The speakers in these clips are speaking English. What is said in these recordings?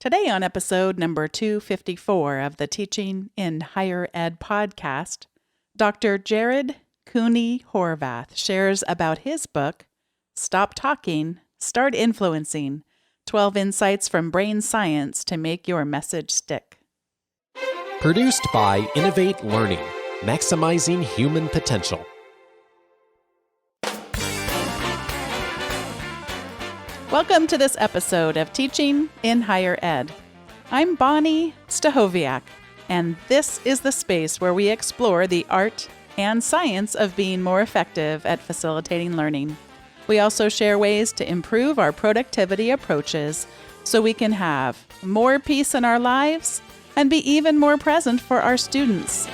Today, on episode number 254 of the Teaching in Higher Ed podcast, Dr. Jared Cooney Horvath shares about his book, Stop Talking, Start Influencing 12 Insights from Brain Science to Make Your Message Stick. Produced by Innovate Learning, maximizing human potential. Welcome to this episode of Teaching in Higher Ed. I'm Bonnie Stahoviak, and this is the space where we explore the art and science of being more effective at facilitating learning. We also share ways to improve our productivity approaches so we can have more peace in our lives and be even more present for our students.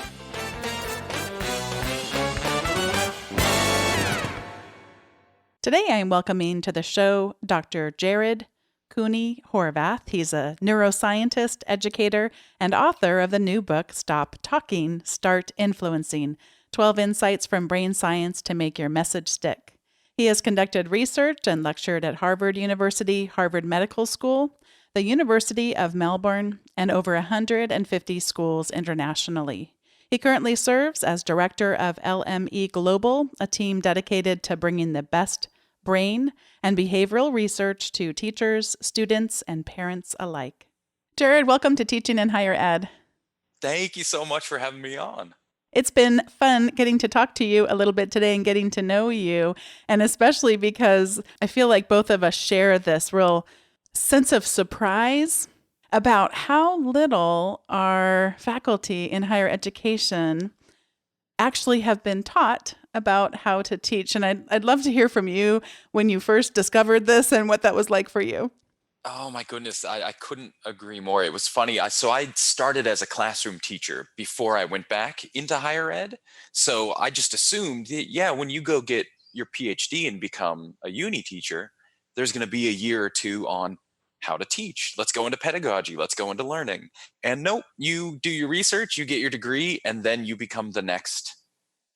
Today I am welcoming to the show Dr. Jared Cooney Horvath. He's a neuroscientist, educator, and author of the new book, Stop Talking, Start Influencing 12 Insights from Brain Science to Make Your Message Stick. He has conducted research and lectured at Harvard University, Harvard Medical School, the University of Melbourne, and over 150 schools internationally. He currently serves as director of LME Global, a team dedicated to bringing the best brain and behavioral research to teachers, students, and parents alike. Jared, welcome to Teaching in Higher Ed. Thank you so much for having me on. It's been fun getting to talk to you a little bit today and getting to know you, and especially because I feel like both of us share this real sense of surprise about how little our faculty in higher education actually have been taught about how to teach. And I'd love to hear from you when you first discovered this and what that was like for you. Oh my goodness, I couldn't agree more. It was funny. I started as a classroom teacher before I went back into higher ed. So I just assumed that, when you go get your PhD and become a uni teacher, there's going to be a year or two on how to teach. Let's go into pedagogy. Let's go into learning. And nope, you do your research, you get your degree, and then you become the next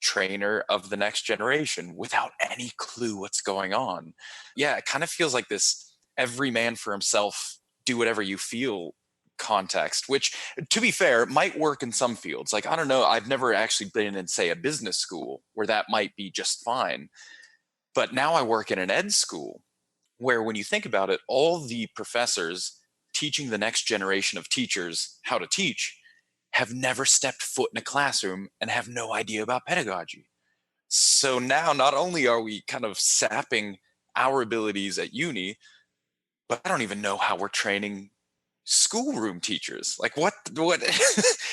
trainer of the next generation without any clue what's going on. Yeah, it kind of feels like this every man for himself, do whatever you feel context, which, to be fair, might work in some fields. Like, I don't know, I've never actually been in, say, a business school where that might be just fine. But now I work in an ed school where, when you think about it, all the professors teaching the next generation of teachers how to teach have never stepped foot in a classroom and have no idea about pedagogy. So now not only are we kind of sapping our abilities at uni, but I don't even know how we're training schoolroom teachers. Like what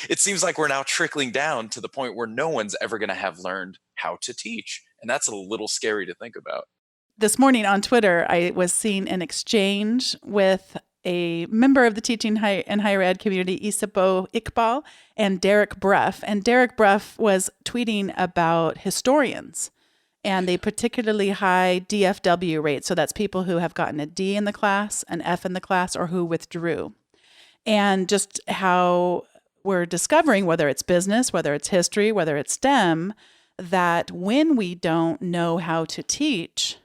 it seems like we're now trickling down to the point where no one's ever going to have learned how to teach. And that's a little scary to think about. This morning on Twitter, I was seeing an exchange with a member of the Teaching in Higher Ed community, Isipo Iqbal, and Derek Bruff. And Derek Bruff was tweeting about historians and a particularly high DFW rate. So that's people who have gotten a D in the class, an F in the class, or who withdrew. And just how we're discovering, whether it's business, whether it's history, whether it's STEM, that when we don't know how to teach,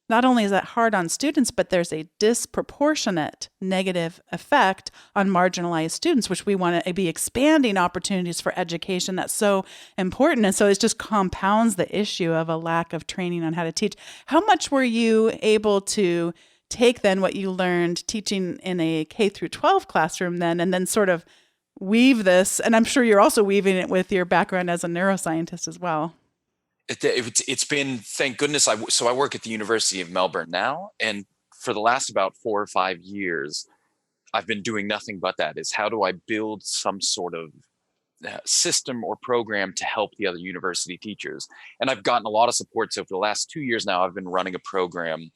not only is that hard on students, but there's a disproportionate negative effect on marginalized students, which we want to be expanding opportunities for education. That's so important. And so it just compounds the issue of a lack of training on how to teach. How much were you able to take then what you learned teaching in a K through 12 classroom then, and then sort of weave this? And I'm sure you're also weaving it with your background as a neuroscientist as well. It's been, thank goodness. So I work at the University of Melbourne now, and for the last about 4 or 5 years, I've been doing nothing but that. Is how do I build some sort of system or program to help the other university teachers? And I've gotten a lot of support. So for the last 2 years now, I've been running a program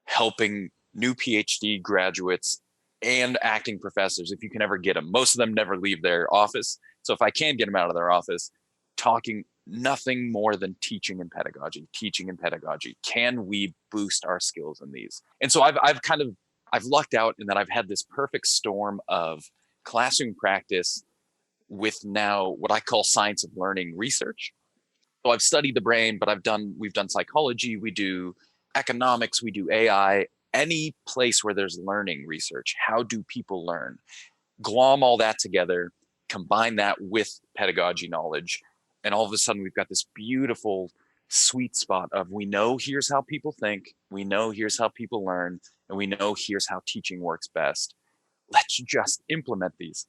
helping new PhD graduates and acting professors, if you can ever get them. Most of them never leave their office. So if I can get them out of their office, talking nothing more than teaching and pedagogy. Can we boost our skills in these? And so I've lucked out in that I've had this perfect storm of classroom practice with now what I call science of learning research. So I've studied the brain, but we've done psychology, we do economics, we do AI, any place where there's learning research. How do people learn? Glom all that together, combine that with pedagogy knowledge, and all of a sudden we've got this beautiful sweet spot of, we know here's how people think, we know here's how people learn, and we know here's how teaching works best. Let's just implement these.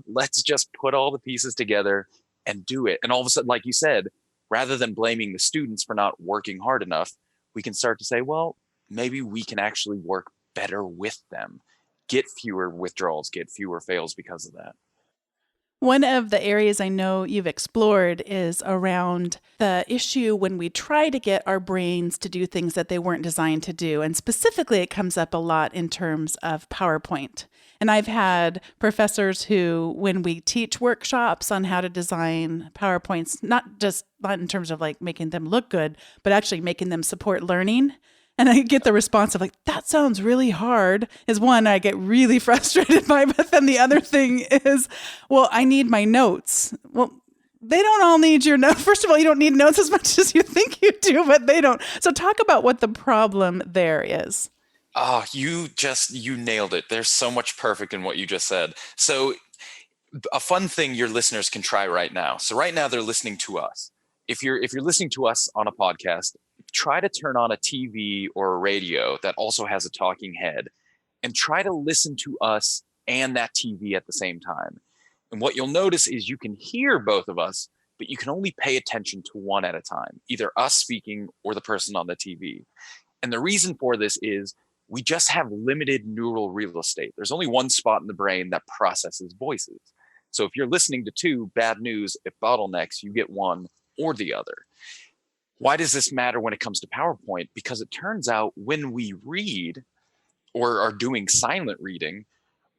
Let's just put all the pieces together and do it. And all of a sudden, like you said, rather than blaming the students for not working hard enough, we can start to say, well, maybe we can actually work better with them, get fewer withdrawals, get fewer fails because of that. One of the areas I know you've explored is around the issue when we try to get our brains to do things that they weren't designed to do. And specifically, it comes up a lot in terms of PowerPoint. And I've had professors who, when we teach workshops on how to design PowerPoints, not in terms of like making them look good, but actually making them support learning. And I get the response of like, that sounds really hard, is one I get really frustrated by. But then the other thing is, well, I need my notes. Well, they don't all need your notes. First of all, you don't need notes as much as you think you do, but they don't. So talk about what the problem there is. Oh, you nailed it. There's so much perfect in what you just said. So a fun thing your listeners can try right now. So right now they're listening to us. If you're listening to us on a podcast, try to turn on a TV or a radio that also has a talking head and try to listen to us and that TV at the same time. And what you'll notice is you can hear both of us, but you can only pay attention to one at a time, either us speaking or the person on the TV. And the reason for this is we just have limited neural real estate. There's only one spot in the brain that processes voices. So if you're listening to two, bad news, if bottlenecks, you get one or the other. Why does this matter when it comes to PowerPoint? Because it turns out when we read or are doing silent reading,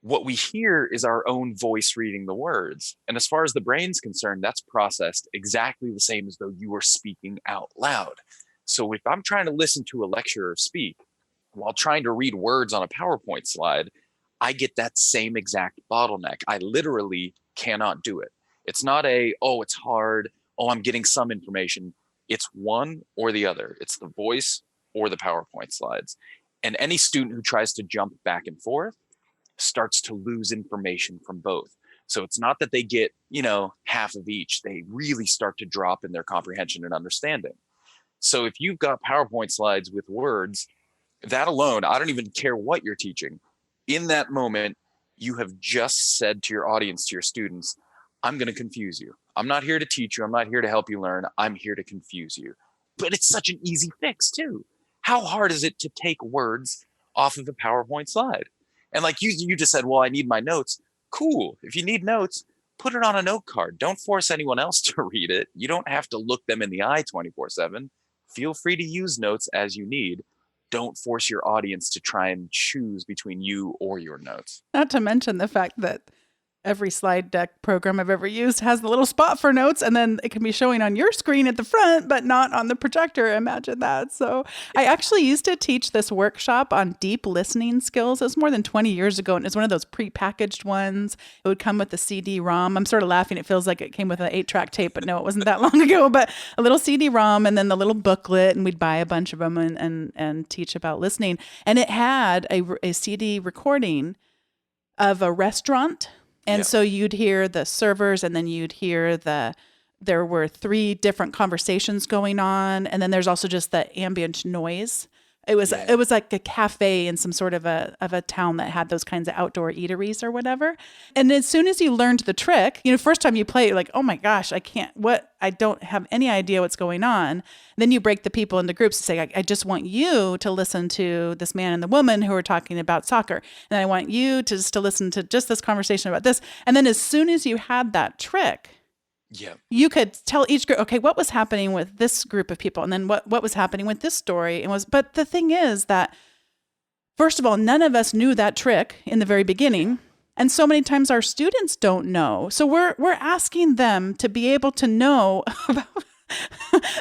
what we hear is our own voice reading the words. And as far as the brain's concerned, that's processed exactly the same as though you were speaking out loud. So if I'm trying to listen to a lecturer speak while trying to read words on a PowerPoint slide, I get that same exact bottleneck. I literally cannot do it. It's not it's hard. Oh, I'm getting some information. It's one or the other. It's the voice or the PowerPoint slides. And any student who tries to jump back and forth starts to lose information from both. So it's not that they get, half of each. They really start to drop in their comprehension and understanding. So if you've got PowerPoint slides with words, that alone, I don't even care what you're teaching. In that moment, you have just said to your audience, to your students, I'm going to confuse you. I'm not here to teach you. I'm not here to help you learn. I'm here to confuse you. But it's such an easy fix too. How hard is it to take words off of a PowerPoint slide? And like you just said, well, I need my notes. Cool. If you need notes, put it on a note card. Don't force anyone else to read it. You don't have to look them in the eye 24/7. Feel free to use notes as you need. Don't force your audience to try and choose between you or your notes. Not to mention the fact that every slide deck program I've ever used has the little spot for notes, and then it can be showing on your screen at the front, but not on the projector. Imagine that. So I actually used to teach this workshop on deep listening skills. It was more than 20 years ago, and it was one of those prepackaged ones. It would come with the CD-ROM. I'm sort of laughing. It feels like it came with an 8-track tape, but no, it wasn't that long ago. But a little CD-ROM and then the little booklet, and we'd buy a bunch of them and teach about listening. And it had a CD recording of a restaurant. And so you'd hear the servers, and then you'd hear there were 3 different conversations going on. And then there's also just the ambient noise. It was like a cafe in some sort of a town that had those kinds of outdoor eateries or whatever. And as soon as you learned the trick, first time you play it, you're like, oh my gosh, I don't have any idea what's going on. Then you break the people into groups and say, I just want you to listen to this man and the woman who are talking about soccer. And I want you to listen to just this conversation about this. And then as soon as you had that trick, you could tell each group, okay, what was happening with this group of people, and then what was happening with this story. But the thing is that, first of all, none of us knew that trick in the very beginning, and so many times our students don't know. So we're asking them to be able to know about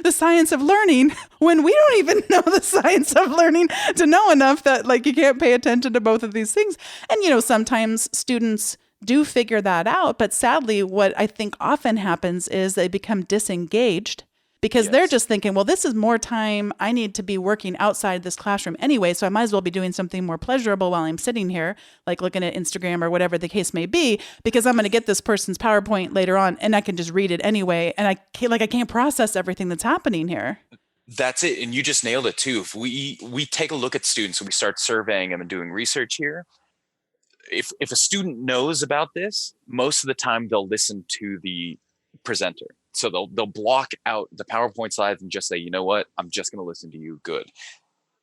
the science of learning when we don't even know the science of learning to know enough that you can't pay attention to both of these things. And sometimes students do figure that out. But sadly, what I think often happens is they become disengaged because they're Yes. just thinking, well, this is more time I need to be working outside this classroom anyway, so I might as well be doing something more pleasurable while I'm sitting here, like looking at Instagram or whatever the case may be, because I'm going to get this person's PowerPoint later on and I can just read it anyway, and I can't process everything that's happening here. That's it. And you just nailed it too. If we take a look at students and we start surveying them and doing research here, if a student knows about this, most of the time they'll listen to the presenter. So they'll block out the PowerPoint slides and just say, you know what, I'm just going to listen to you. Good.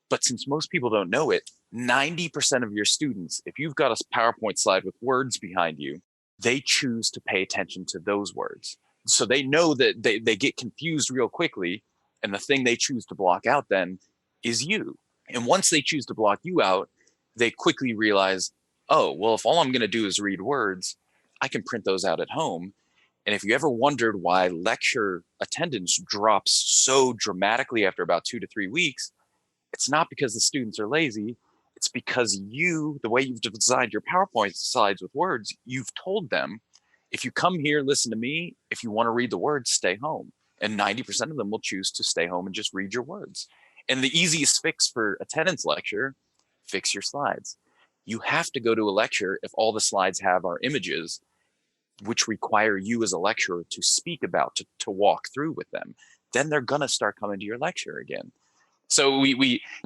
But since most people don't know it, 90% of your students, if you've got a PowerPoint slide with words behind you, they choose to pay attention to those words. So they know that they get confused real quickly. And the thing they choose to block out then is you. And once they choose to block you out, they quickly realize, oh, well, if all I'm going to do is read words, I can print those out at home. And if you ever wondered why lecture attendance drops so dramatically after about 2 to 3 weeks, it's not because the students are lazy. It's because you, the way you've designed your PowerPoint slides with words, you've told them, if you come here, listen to me, if you want to read the words, stay home. And 90% of them will choose to stay home and just read your words. And the easiest fix for attendance lecture, fix your slides. You have to go to a lecture if all the slides have are images, which require you as a lecturer to speak about, to walk through with them. Then they're going to start coming to your lecture again. So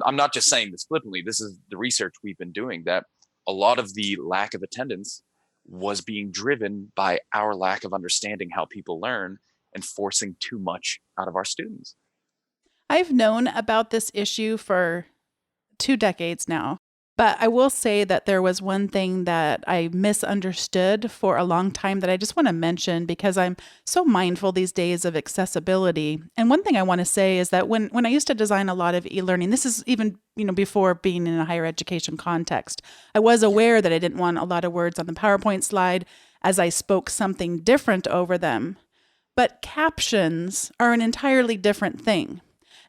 I'm not just saying this flippantly. This is the research we've been doing, that a lot of the lack of attendance was being driven by our lack of understanding how people learn and forcing too much out of our students. I've known about this issue for 2 decades now, but I will say that there was one thing that I misunderstood for a long time that I just want to mention, because I'm so mindful these days of accessibility. And one thing I want to say is that when I used to design a lot of e-learning, this is even, before being in a higher education context, I was aware that I didn't want a lot of words on the PowerPoint slide as I spoke something different over them. But captions are an entirely different thing.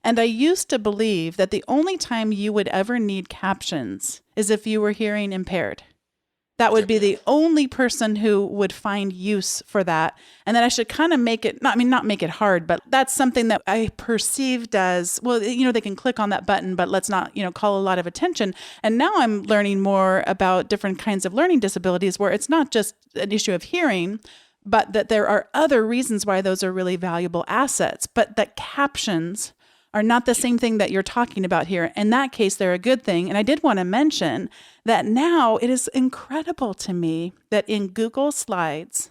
And I used to believe that the only time you would ever need captions is if you were hearing impaired. That would be the only person who would find use for that. And that I should kind of make it, not make it hard, but that's something that I perceived as, well, they can click on that button, but let's not, call a lot of attention. And now I'm learning more about different kinds of learning disabilities where it's not just an issue of hearing, but that there are other reasons why those are really valuable assets, but that captions are not the same thing that you're talking about here. In that case, they're a good thing. And I did want to mention that now it is incredible to me that in Google Slides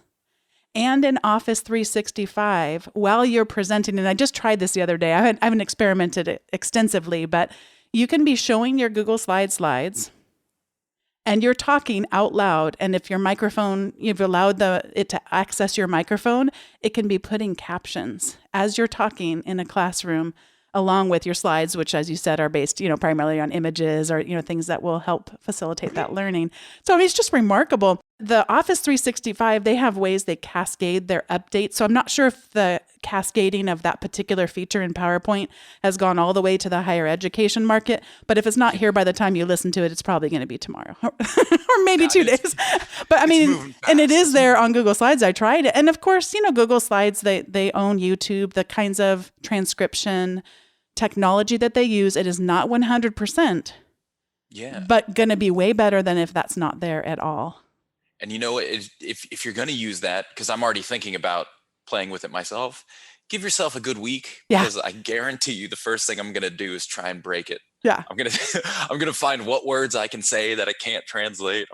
and in Office 365, while you're presenting, and I just tried this the other day, I haven't experimented it extensively, but you can be showing your Google slides, and you're talking out loud. And if your microphone, you've allowed it to access your microphone, it can be putting captions as you're talking in a classroom along with your slides, which, as you said, are based, primarily on images or, things that will help facilitate that learning. So it's just remarkable. The Office 365, they have ways they cascade their updates. So I'm not sure if the cascading of that particular feature in PowerPoint has gone all the way to the higher education market. But if it's not here by the time you listen to it, it's probably going to be tomorrow or maybe 2 days. But I mean, and it is there on Google Slides. I tried it. And of course, Google Slides, they own YouTube, the kinds of transcription technology that they use. It is not 100%, but going to be way better than if that's not there at all. And if you're going to use that, because I'm already thinking about playing with it myself, give yourself a good week, because I guarantee you the first thing I'm going to do is try and break it. Yeah. I'm going to find what words I can say that I can't translate.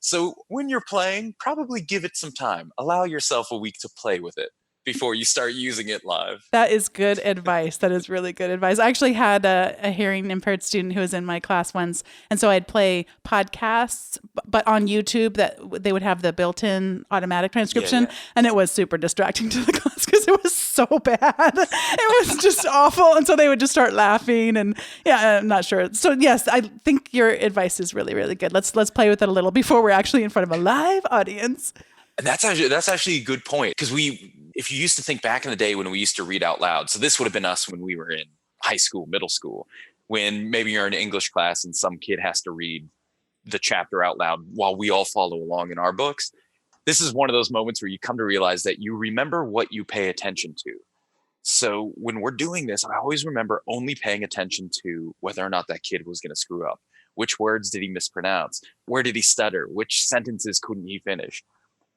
So when you're playing, probably give it some time. Allow yourself a week to play with it before you start using it live. That is good advice. That is really good advice. I actually had a hearing impaired student who was in my class once. And so I'd play podcasts, but on YouTube that they would have the built-in automatic transcription. Yeah. And it was super distracting to the class because it was so bad. It was just awful. And so they would just start laughing. And I'm not sure. So yes, I think your advice is really, really good. Let's play with it a little before we're actually in front of a live audience. And that's actually a good point, because if you used to think back in the day when we used to read out loud, so this would have been us when we were in high school, middle school, when maybe you're in an English class and some kid has to read the chapter out loud while we all follow along in our books. This is one of those moments where you come to realize that you remember what you pay attention to. So when we're doing this, I always remember only paying attention to whether or not that kid was going to screw up. Which words did he mispronounce? Where did he stutter? Which sentences couldn't he finish?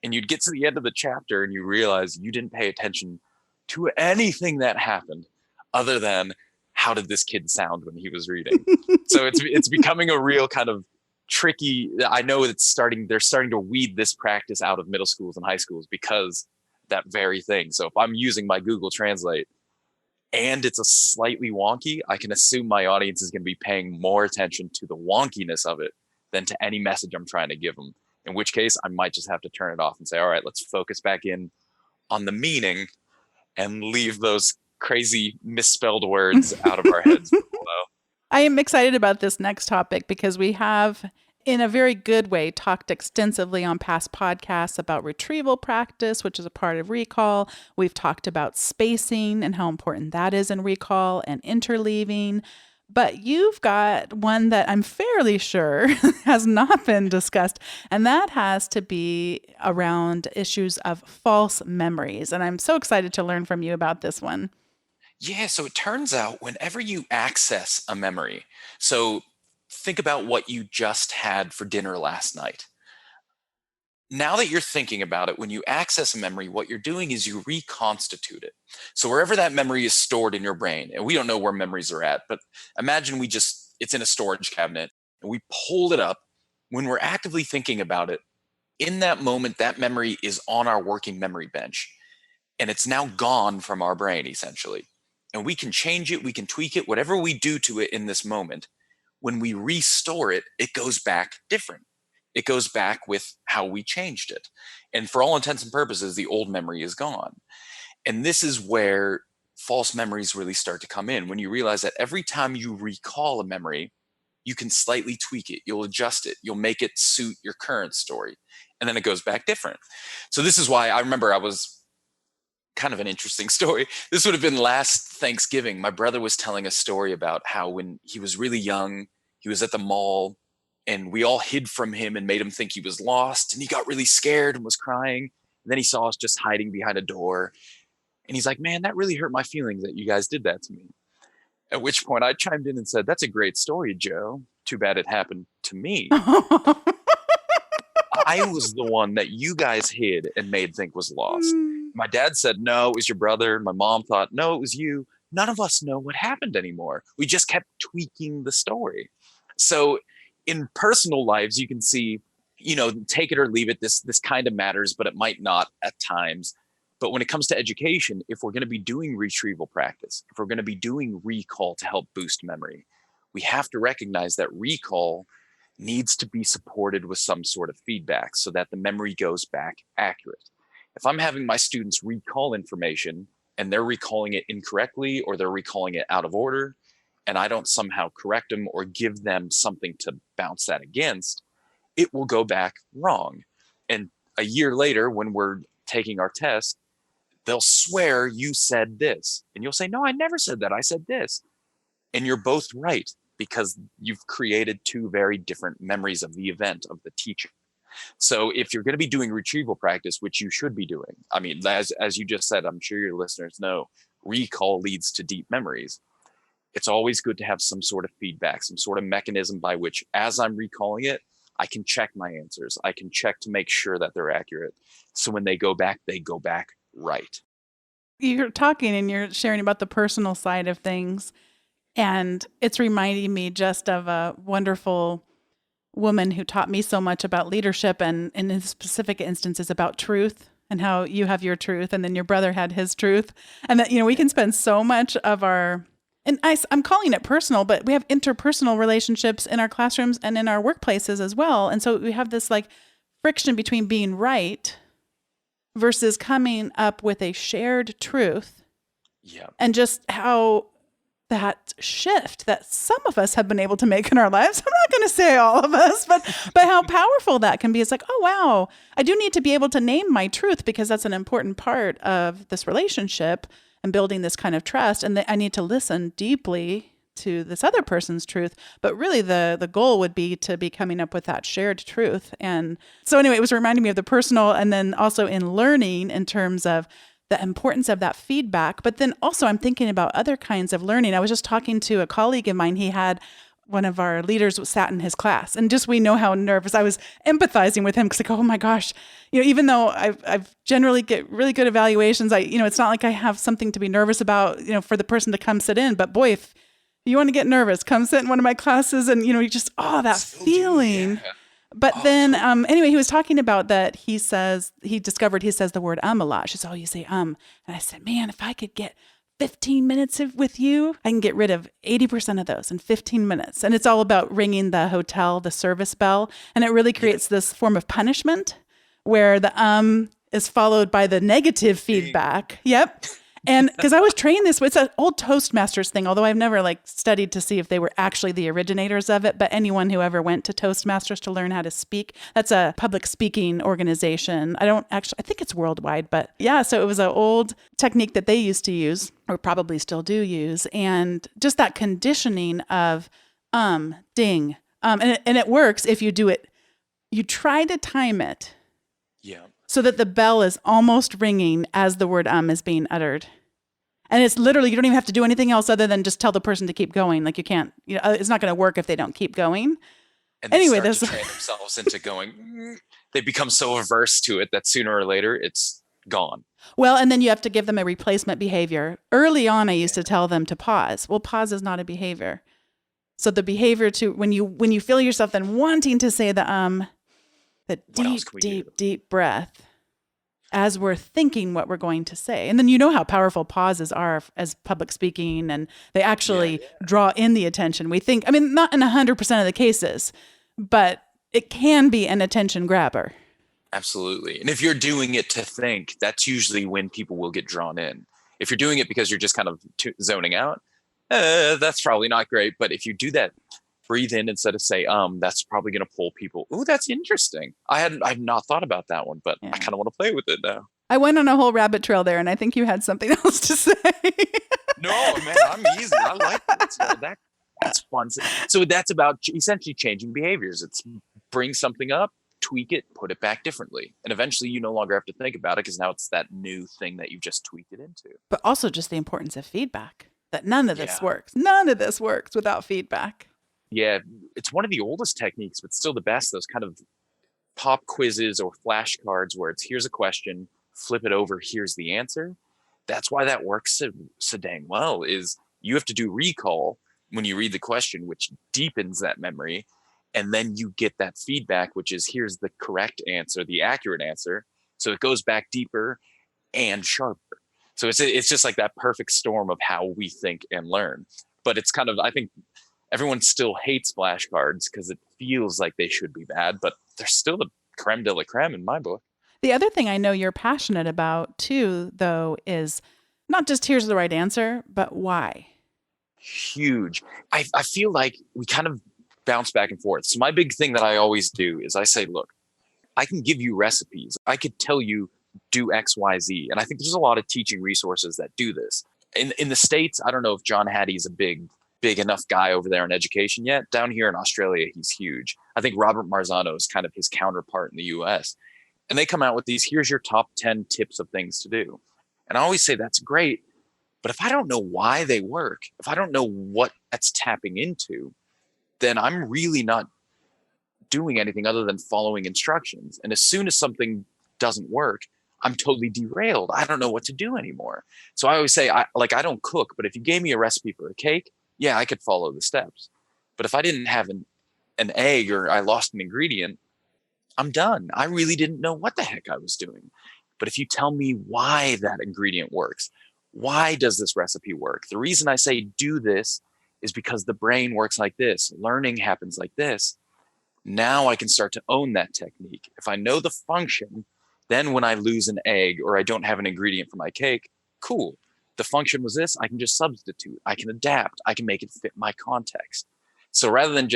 And you'd get to the end of the chapter and you realize you didn't pay attention to anything that happened other than how did this kid sound when he was reading. So it's becoming a real kind of tricky. I know they're starting to weed this practice out of middle schools and high schools because that very thing. So if I'm using my Google Translate and it's a slightly wonky, I can assume my audience is going to be paying more attention to the wonkiness of it than to any message I'm trying to give them. In which case, I might just have to turn it off and say, all right, let's focus back in on the meaning and leave those crazy misspelled words out of our heads below. I am excited about this next topic because we have, in a very good way, talked extensively on past podcasts about retrieval practice, which is a part of recall. We've talked about spacing and how important that is in recall and interleaving. But you've got one that I'm fairly sure has not been discussed, and that has to be around issues of false memories. And I'm so excited to learn from you about this one. Yeah, so it turns out whenever you access a memory, so think about what you just had for dinner last night. Now that you're thinking about it, when you access a memory, what you're doing is you reconstitute it. So wherever that memory is stored in your brain, and we don't know where memories are at, but imagine it's in a storage cabinet and we pulled it up. When we're actively thinking about it, in that moment, that memory is on our working memory bench and it's now gone from our brain essentially. And we can change it, we can tweak it, whatever we do to it in this moment. When we restore it, it goes back different. It goes back with how we changed it. And for all intents and purposes, the old memory is gone. And this is where false memories really start to come in. When you realize that every time you recall a memory, you can slightly tweak it. You'll adjust it. You'll make it suit your current story. And then it goes back different. So this is why I remember I was kind of an interesting story. This would have been last Thanksgiving. My brother was telling a story about how when he was really young, he was at the mall and we all hid from him and made him think he was lost. And he got really scared and was crying. And then he saw us just hiding behind a door. And he's like, man, that really hurt my feelings that you guys did that to me. At which point I chimed in and said, that's a great story, Joe. Too bad it happened to me. I was the one that you guys hid and made think was lost. My dad said, no, it was your brother. My mom thought, no, it was you. None of us know what happened anymore. We just kept tweaking the story. So in personal lives, you can see, take it or leave it. This kind of matters, but it might not at times. But when it comes to education, if we're going to be doing retrieval practice, if we're going to be doing recall to help boost memory, we have to recognize that recall needs to be supported with some sort of feedback so that the memory goes back accurate. If I'm having my students recall information and they're recalling it incorrectly or they're recalling it out of order, and I don't somehow correct them or give them something to bounce that against, it will go back wrong. And a year later, when we're taking our test, they'll swear you said this. And you'll say, no, I never said that. I said this. And you're both right because you've created two very different memories of the event, of the teaching. So if you're going to be doing retrieval practice, which you should be doing, I mean, as you just said, I'm sure your listeners know, recall leads to deep memories. It's always good to have some sort of feedback, some sort of mechanism by which, as I'm recalling it, I can check my answers. I can check to make sure that they're accurate. So when they go back right. You're talking and you're sharing about the personal side of things. And it's reminding me just of a wonderful woman who taught me so much about leadership and in specific instances about truth and how you have your truth and then your brother had his truth. And that, we can spend so much of and I'm calling it personal, but we have interpersonal relationships in our classrooms and in our workplaces as well. And so we have this friction between being right versus coming up with a shared truth. Yeah. And just how that shift that some of us have been able to make in our lives. I'm not going to say all of us, but how powerful that can be. It's oh, wow, I do need to be able to name my truth because that's an important part of this relationship and building this kind of trust. And I need to listen deeply to this other person's truth. But really the goal would be to be coming up with that shared truth. And so anyway, it was reminding me of the personal and then also in learning in terms of the importance of that feedback. But then also I'm thinking about other kinds of learning. I was just talking to a colleague of mine. He had one of our leaders sat in his class, and just we know how nervous I was, empathizing with him because like, oh my gosh, even though I've generally get really good evaluations, it's not like I have something to be nervous about, for the person to come sit in. But boy, if you want to get nervous, come sit in one of my classes, and you just that Still feeling. yeah. But then anyway, he was talking about that. He says the word a lot. She says, oh, you say and I said, man, if I could get 15 minutes with you, I can get rid of 80% of those in 15 minutes. And it's all about ringing the service bell. And it really creates this form of punishment where the is followed by the negative feedback. Yep. And because I was trained this way, it's an old Toastmasters thing, although I've never studied to see if they were actually the originators of it. But anyone who ever went to Toastmasters to learn how to speak, that's a public speaking organization. I think it's worldwide, but yeah, so it was an old technique that they used to use, or probably still do use. And just that conditioning of ding. And it works if you do it. You try to time it. Yeah. So that the bell is almost ringing as the word is being uttered. And it's literally, you don't even have to do anything else other than just tell the person to keep going. Like you can't, it's not going to work if they don't keep going. And they start to train themselves into going, they become so averse to it that sooner or later it's gone. Well, and then you have to give them a replacement behavior. Early on, I used to tell them to pause. Well, pause is not a behavior. So the behavior when you feel yourself then wanting to say the deep breath as we're thinking what we're going to say. And then how powerful pauses are as public speaking, and they actually draw in the attention. We think, not in 100% of the cases, but it can be an attention grabber. Absolutely. And if you're doing it to think, that's usually when people will get drawn in. If you're doing it because you're just kind of zoning out, that's probably not great. But if you do that, breathe in instead of say, that's probably going to pull people. Ooh, that's interesting. I've not thought about that one, but I kind of want to play with it now. I went on a whole rabbit trail there, and I think you had something else to say. No, man, I'm easy. I like it. So that's fun. So that's about essentially changing behaviors. It's bring something up, tweak it, put it back differently. And eventually you no longer have to think about it because now it's that new thing that you've just tweaked it into. But also just the importance of feedback, that none of this works. None of this works without feedback. Yeah, it's one of the oldest techniques, but still the best. Those kind of pop quizzes or flashcards where it's here's a question, flip it over, here's the answer. That's why that works so dang well, is you have to do recall when you read the question, which deepens that memory. And then you get that feedback, which is here's the correct answer, the accurate answer. So it goes back deeper and sharper. So it's just like that perfect storm of how we think and learn. But it's kind of, I think, everyone still hates flashcards because it feels like they should be bad, but they're still the creme de la creme in my book. The other thing I know you're passionate about too, though, is not just here's the right answer, but why. Huge. I feel like we kind of bounce back and forth. So my big thing that I always do is I say, look, I can give you recipes. I could tell you do X, Y, Z. And I think there's a lot of teaching resources that do this. In the States, I don't know if John Hattie's a big enough guy over there in education yet. Down here in Australia, he's huge. I think Robert Marzano is kind of his counterpart in the US. And they come out with these, here's your top 10 tips of things to do. And I always say that's great. But if I don't know why they work, if I don't know what that's tapping into, then I'm really not doing anything other than following instructions. And as soon as something doesn't work, I'm totally derailed. I don't know what to do anymore. So I always say, I don't cook, but if you gave me a recipe for a cake, yeah, I could follow the steps. But if I didn't have an egg or I lost an ingredient, I'm done. I really didn't know what the heck I was doing. But if you tell me why that ingredient works, why does this recipe work? The reason I say do this is because the brain works like this. Learning happens like this. Now I can start to own that technique. If I know the function, then when I lose an egg or I don't have an ingredient for my cake, cool. The function was this, I can just substitute. I can adapt. I can make it fit my context. So rather than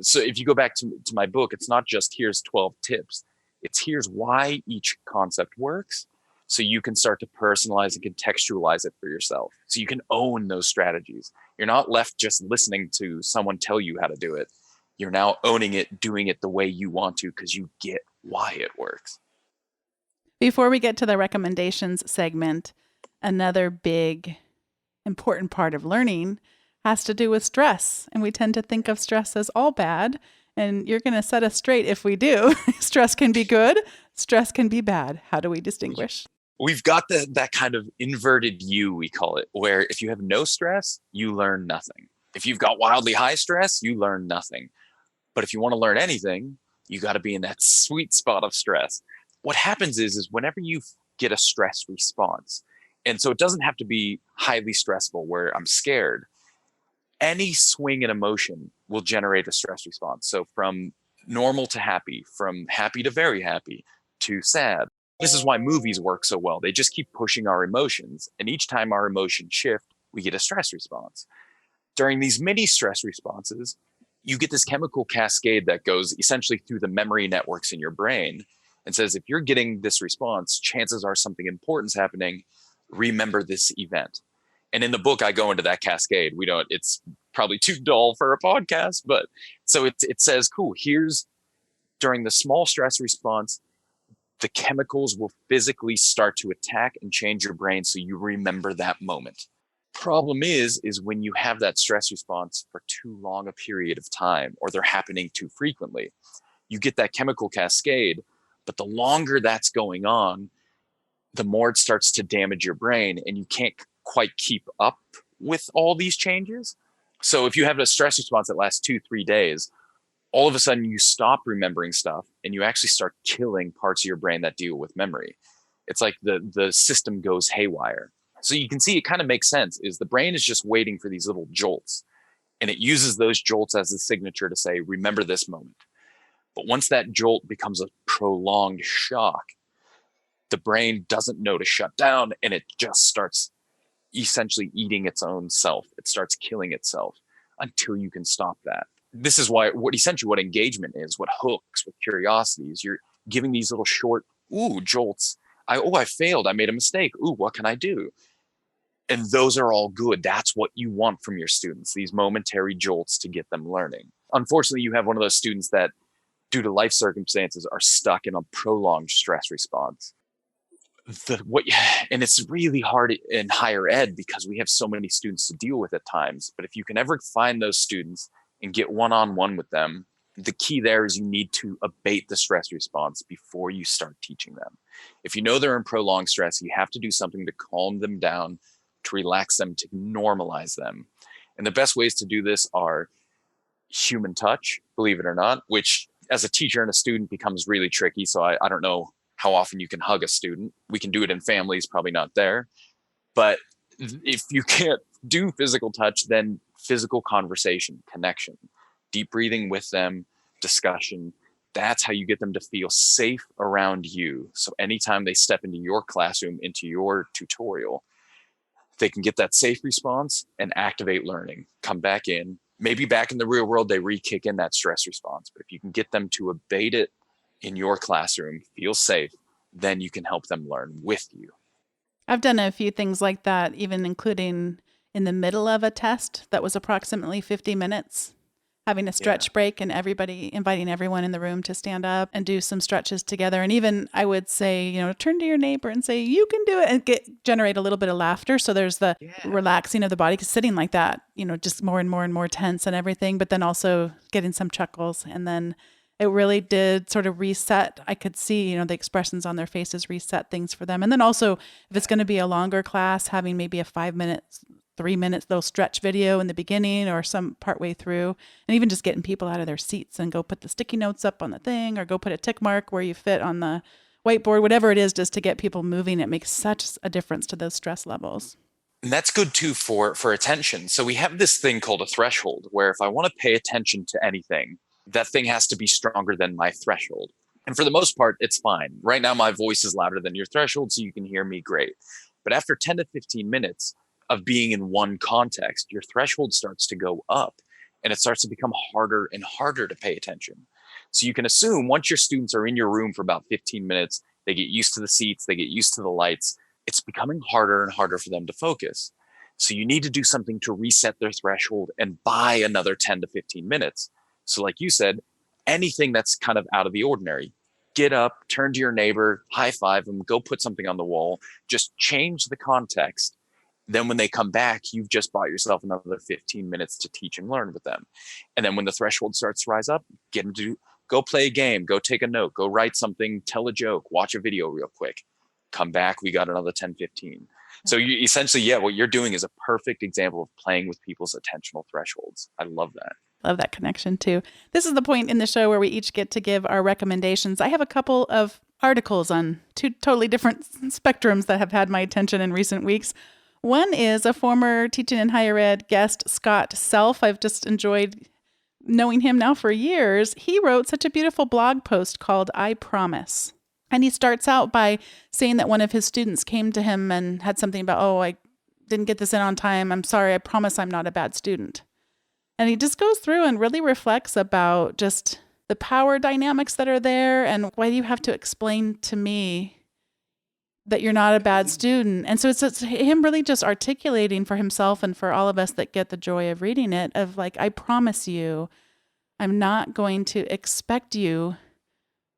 so if you go back to my book, it's not just here's 12 tips. It's here's why each concept works. So you can start to personalize and contextualize it for yourself. So you can own those strategies. You're not left just listening to someone tell you how to do it. You're now owning it, doing it the way you want to because you get why it works. Before we get to the recommendations segment, another big important part of learning has to do with stress. And we tend to think of stress as all bad. And you're going to set us straight if we do. Stress can be good, stress can be bad. How do we distinguish? We've got that kind of inverted U, we call it, where if you have no stress, you learn nothing. If you've got wildly high stress, you learn nothing. But if you want to learn anything, you got to be in that sweet spot of stress. What happens is whenever you get a stress response, and so it doesn't have to be highly stressful where I'm scared, any swing in emotion will generate a stress response. So from normal to happy, from happy to very happy, to sad. This is why movies work so well. They just keep pushing our emotions. And each time our emotions shift, we get a stress response. During these mini stress responses, you get this chemical cascade that goes essentially through the memory networks in your brain and says, if you're getting this response, chances are something important is happening. Remember this event. And in the book, I go into that cascade. It's probably too dull for a podcast, but so it says, cool, here's during the small stress response, the chemicals will physically start to attack and change your brain so you remember that moment. Problem is when you have that stress response for too long a period of time, or they're happening too frequently, you get that chemical cascade, but the longer that's going on, the more it starts to damage your brain and you can't quite keep up with all these changes. So if you have a stress response that lasts 2-3 days, all of a sudden you stop remembering stuff and you actually start killing parts of your brain that deal with memory. It's like the system goes haywire. So you can see it kind of makes sense is the brain is just waiting for these little jolts and it uses those jolts as a signature to say, remember this moment. But once that jolt becomes a prolonged shock, the brain doesn't know to shut down and it just starts essentially eating its own self. It starts killing itself until you can stop that. This is what engagement is, what hooks, what curiosity is. You're giving these little short, jolts. I failed. I made a mistake. What can I do? And those are all good. That's what you want from your students, these momentary jolts to get them learning. Unfortunately, you have one of those students that, due to life circumstances, are stuck in a prolonged stress response. And it's really hard in higher ed because we have so many students to deal with at times. But if you can ever find those students and get one-on-one with them, the key there is you need to abate the stress response before you start teaching them. If you know they're in prolonged stress, you have to do something to calm them down, to relax them, to normalize them. And the best ways to do this are human touch, believe it or not, which as a teacher and a student becomes really tricky. So I don't know how often you can hug a student. We can do it in families, probably not there. But if you can't do physical touch, then physical conversation, connection, deep breathing with them, discussion. That's how you get them to feel safe around you. So anytime they step into your classroom, into your tutorial, they can get that safe response and activate learning, come back in. Maybe back in the real world, they re-kick in that stress response. But if you can get them to abate it in your classroom, feel safe, then you can help them learn with you. I've done a few things like that, even including in the middle of a test that was approximately 50 minutes, having a stretch break and inviting everyone in the room to stand up and do some stretches together. And even I would say, turn to your neighbor and say, you can do it, and generate a little bit of laughter. So there's the relaxing of the body, because sitting like that, just more and more and more tense and everything, but then also getting some chuckles. And then it really did sort of reset. I could see, the expressions on their faces reset things for them. And then also, if it's going to be a longer class, having maybe a 5 minutes, 3 minutes, little stretch video in the beginning or some partway through, and even just getting people out of their seats and go put the sticky notes up on the thing or go put a tick mark where you fit on the whiteboard, whatever it is, just to get people moving. It makes such a difference to those stress levels. And that's good too for attention. So we have this thing called a threshold, where if I want to pay attention to anything, that thing has to be stronger than my threshold. And for the most part, it's fine. Right now, my voice is louder than your threshold, so you can hear me great. But after 10 to 15 minutes of being in one context, your threshold starts to go up and it starts to become harder and harder to pay attention. So you can assume once your students are in your room for about 15 minutes, they get used to the seats, they get used to the lights, it's becoming harder and harder for them to focus. So you need to do something to reset their threshold and buy another 10 to 15 minutes. So like you said, anything that's kind of out of the ordinary, get up, turn to your neighbor, high five them, go put something on the wall, just change the context. Then when they come back, you've just bought yourself another 15 minutes to teach and learn with them. And then when the threshold starts to rise up, get them to go play a game, go take a note, go write something, tell a joke, watch a video real quick. Come back, we got another 10, 15. So you essentially, what you're doing is a perfect example of playing with people's attentional thresholds. I love that. Love that connection too. This is the point in the show where we each get to give our recommendations. I have a couple of articles on two totally different spectrums that have had my attention in recent weeks. One is a former teaching in higher ed guest, Scott Self. I've just enjoyed knowing him now for years. He wrote such a beautiful blog post called I Promise. And he starts out by saying that one of his students came to him and had something about, I didn't get this in on time. I'm sorry. I promise I'm not a bad student. And he just goes through and really reflects about just the power dynamics that are there and why do you have to explain to me that you're not a bad student. And so it's him really just articulating for himself and for all of us that get the joy of reading it of like, I promise you, I'm not going to expect you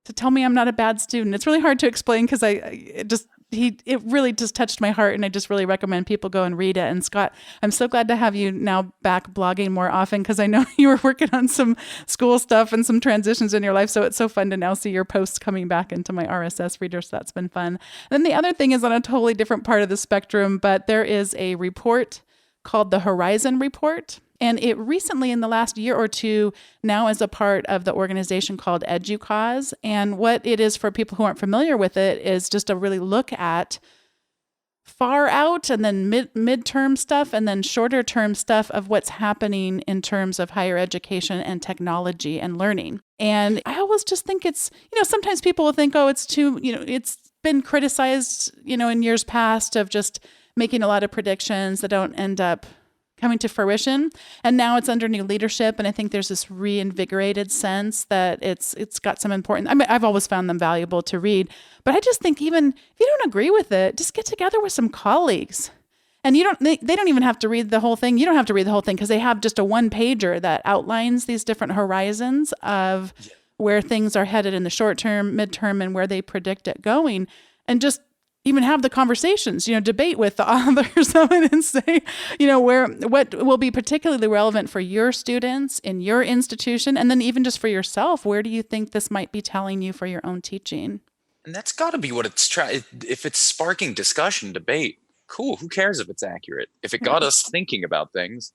to tell me I'm not a bad student. It's really hard to explain because it really just touched my heart, and I just really recommend people go and read it. And Scott, I'm so glad to have you now back blogging more often because I know you were working on some school stuff and some transitions in your life. So it's so fun to now see your posts coming back into my RSS reader. So that's been fun. And then the other thing is on a totally different part of the spectrum, but there is a report called the Horizon Report. And it recently, in the last year or two, now is a part of the organization called EduCause. And what it is for people who aren't familiar with it is just a really look at far out and then midterm stuff and then shorter term stuff of what's happening in terms of higher education and technology and learning. And I always just think it's, sometimes people will think, it's too, it's been criticized, in years past of just making a lot of predictions that don't end up coming to fruition. And now it's under new leadership. And I think there's this reinvigorated sense that it's got some important, I've always found them valuable to read, but I just think even if you don't agree with it, just get together with some colleagues. And they don't even have to read the whole thing. You don't have to read the whole thing because they have just a one pager that outlines these different horizons of where things are headed in the short term, midterm, and where they predict it going. And just even have the conversations, debate with the authors of it and say, what will be particularly relevant for your students in your institution. And then even just for yourself, where do you think this might be telling you for your own teaching? And that's got to be what it's trying. If it's sparking discussion, debate, cool. Who cares if it's accurate? If it got us thinking about things,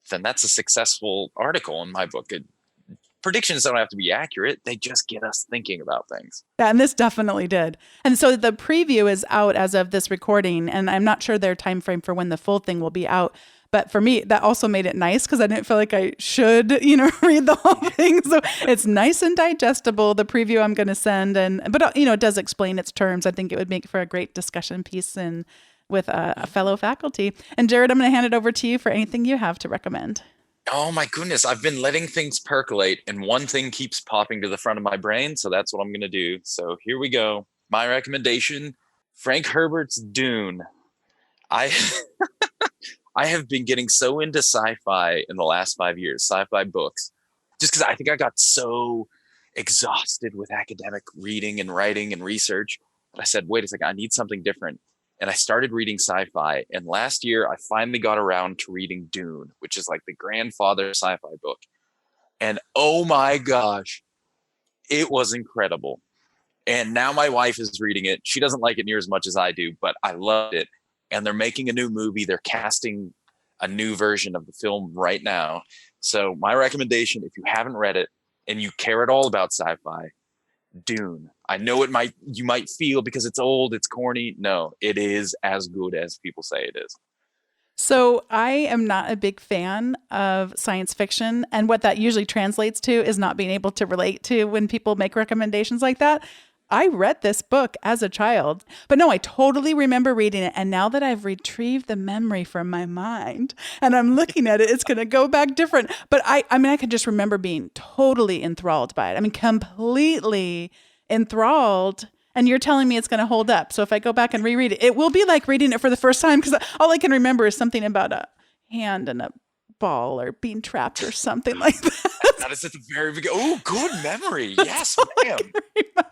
then that's a successful article in my book. Predictions don't have to be accurate. They just get us thinking about things. Yeah, and this definitely did. And so the preview is out as of this recording, and I'm not sure their time frame for when the full thing will be out. But for me, that also made it nice because I didn't feel like I should, read the whole thing. So it's nice and digestible, the preview I'm going to send. But it does explain its terms. I think it would make for a great discussion piece with a fellow faculty. And Jared, I'm going to hand it over to you for anything you have to recommend. Oh my goodness, I've been letting things percolate and one thing keeps popping to the front of my brain. So that's what I'm going to do. So here we go. My recommendation, Frank Herbert's Dune. I have been getting so into sci-fi in the last 5 years, sci-fi books, just because I think I got so exhausted with academic reading and writing and research that I said, wait a second, I need something different. And I started reading sci-fi. And last year, I finally got around to reading Dune, which is like the grandfather sci-fi book. And oh my gosh, it was incredible. And now my wife is reading it. She doesn't like it near as much as I do, but I loved it. And they're making a new movie. They're casting a new version of the film right now. So my recommendation, if you haven't read it and you care at all about sci-fi, Dune. I know you might feel because it's old, it's corny. No, it is as good as people say it is. So I am not a big fan of science fiction. And what that usually translates to is not being able to relate to when people make recommendations like that. I read this book as a child, but no, I totally remember reading it. And now that I've retrieved the memory from my mind and I'm looking at it, it's going to go back different. But I could just remember being totally enthralled by it. Completely enthralled. And you're telling me it's going to hold up. So if I go back and reread it, it will be like reading it for the first time because all I can remember is something about a hand and a ball or being trapped or something like that. That is at the very beginning. Oh, good memory. Yes, ma'am.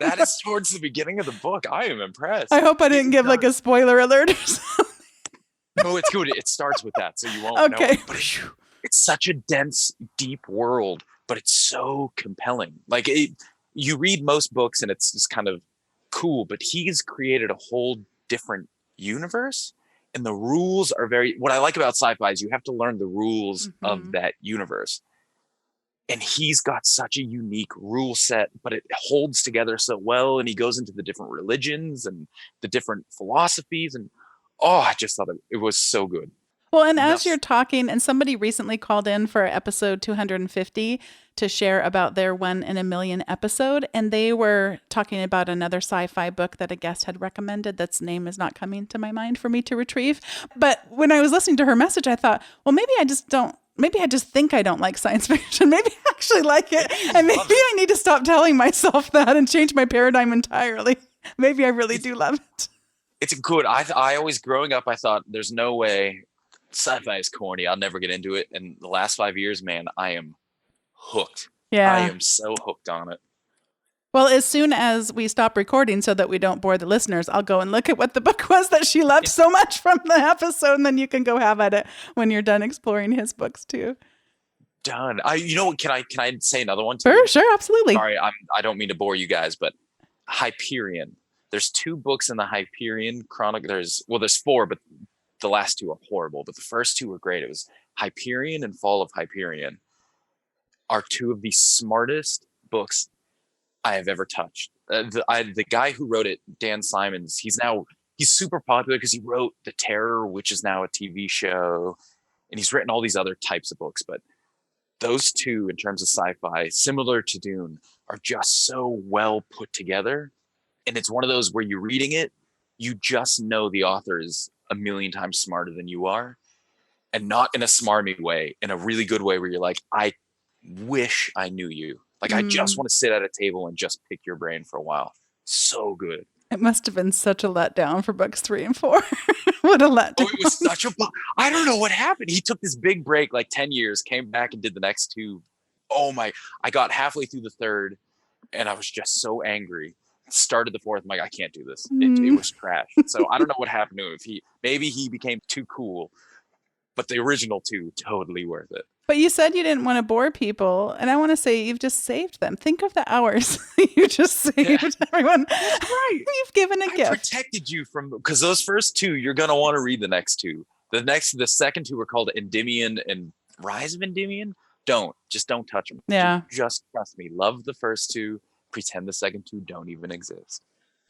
That is towards the beginning of the book. I am impressed. I hope I didn't give like a spoiler alert or something. No, it's good. It starts with that, so you won't know. Okay. But it's such a dense, deep world, but it's so compelling. Like you read most books and it's just kind of cool, but he's created a whole different universe. And the rules are what I like about sci-fi is you have to learn the rules of that universe. And he's got such a unique rule set, but it holds together so well. And he goes into the different religions and the different philosophies. And I just thought it was so good. Well, and as you're talking, and somebody recently called in for episode 250 to share about their 1 in a million episode, and they were talking about another sci-fi book that a guest had recommended that's name is not coming to my mind for me to retrieve. But when I was listening to her message, I thought, well, maybe I just think I don't like science fiction. Maybe I actually like it. And maybe I need to stop telling myself that and change my paradigm entirely. Maybe I really do love it. It's good. I always, growing up, I thought there's no way sci-fi is corny. I'll never get into it. And the last 5 years, man, I am hooked. Yeah. I am so hooked on it. Well, as soon as we stop recording so that we don't bore the listeners, I'll go and look at what the book was that she loved so much from the episode, and then you can go have at it when you're done exploring his books too. Done. You know what? Can I say another one too? Sure, absolutely. Sorry, I don't mean to bore you guys, but Hyperion. There's 2 books in the Hyperion Chronicle. There's 4, but the last 2 are horrible. But the first 2 were great. It was Hyperion and Fall of Hyperion are 2 of the smartest books I have ever touched. The guy who wrote it, Dan Simons, he's super popular because he wrote The Terror, which is now a TV show, and he's written all these other types of books. But those 2, in terms of sci-fi, similar to Dune, are just so well put together. And it's one of those where you're reading it, you just know the author is a million times smarter than you are, and not in a smarmy way, in a really good way where you're like, I wish I knew you. Like, I just want to sit at a table and just pick your brain for a while. So good. It must have been such a letdown for books 3 and 4. What a letdown. It was such a... I don't know what happened. He took this big break, like 10 years, came back and did the next 2. I got halfway through the 3rd, and I was just so angry. Started the 4th, I'm like, I can't do this. It was trash. So I don't know what happened to him. Maybe he became too cool, but the original 2, totally worth it. But you said you didn't want to bore people, and I want to say you've just saved them. Think of the hours you just saved everyone. That's right. You've given a gift. I protected you from, because those first 2, you're going to want to read the next 2. The second 2 are called Endymion and Rise of Endymion. Don't touch them. Yeah. Just trust me. Love the first 2. Pretend the second 2 don't even exist.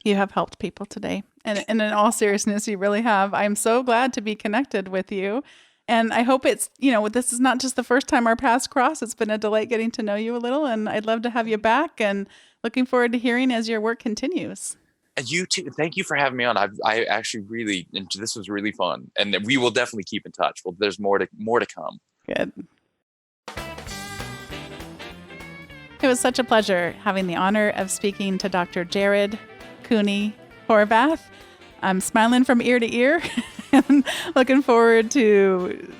You have helped people today. And in all seriousness, you really have. I'm so glad to be connected with you. And I hope it's, this is not just the first time our paths cross. It's been a delight getting to know you a little. And I'd love to have you back, and looking forward to hearing as your work continues. And you too. Thank you for having me on. I actually really, this was really fun. And we will definitely keep in touch. Well, there's more to come. Good. It was such a pleasure having the honor of speaking to Dr. Jared Cooney Horvath. I'm smiling from ear to ear and looking forward to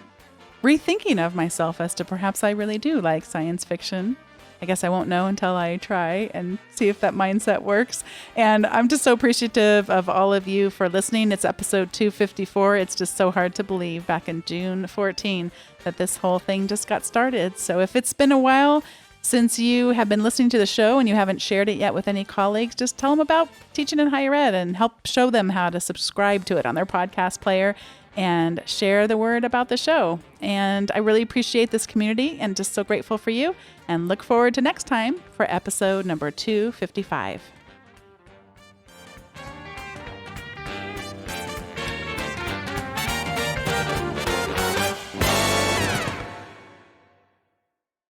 rethinking of myself as to perhaps I really do like science fiction. I guess I won't know until I try and see if that mindset works. And I'm just so appreciative of all of you for listening. It's episode 254. It's just so hard to believe back in June 14 that this whole thing just got started. So if it's been a while since you have been listening to the show and you haven't shared it yet with any colleagues, just tell them about Teaching in Higher Ed and help show them how to subscribe to it on their podcast player and share the word about the show. And I really appreciate this community and just so grateful for you, and look forward to next time for episode number 255.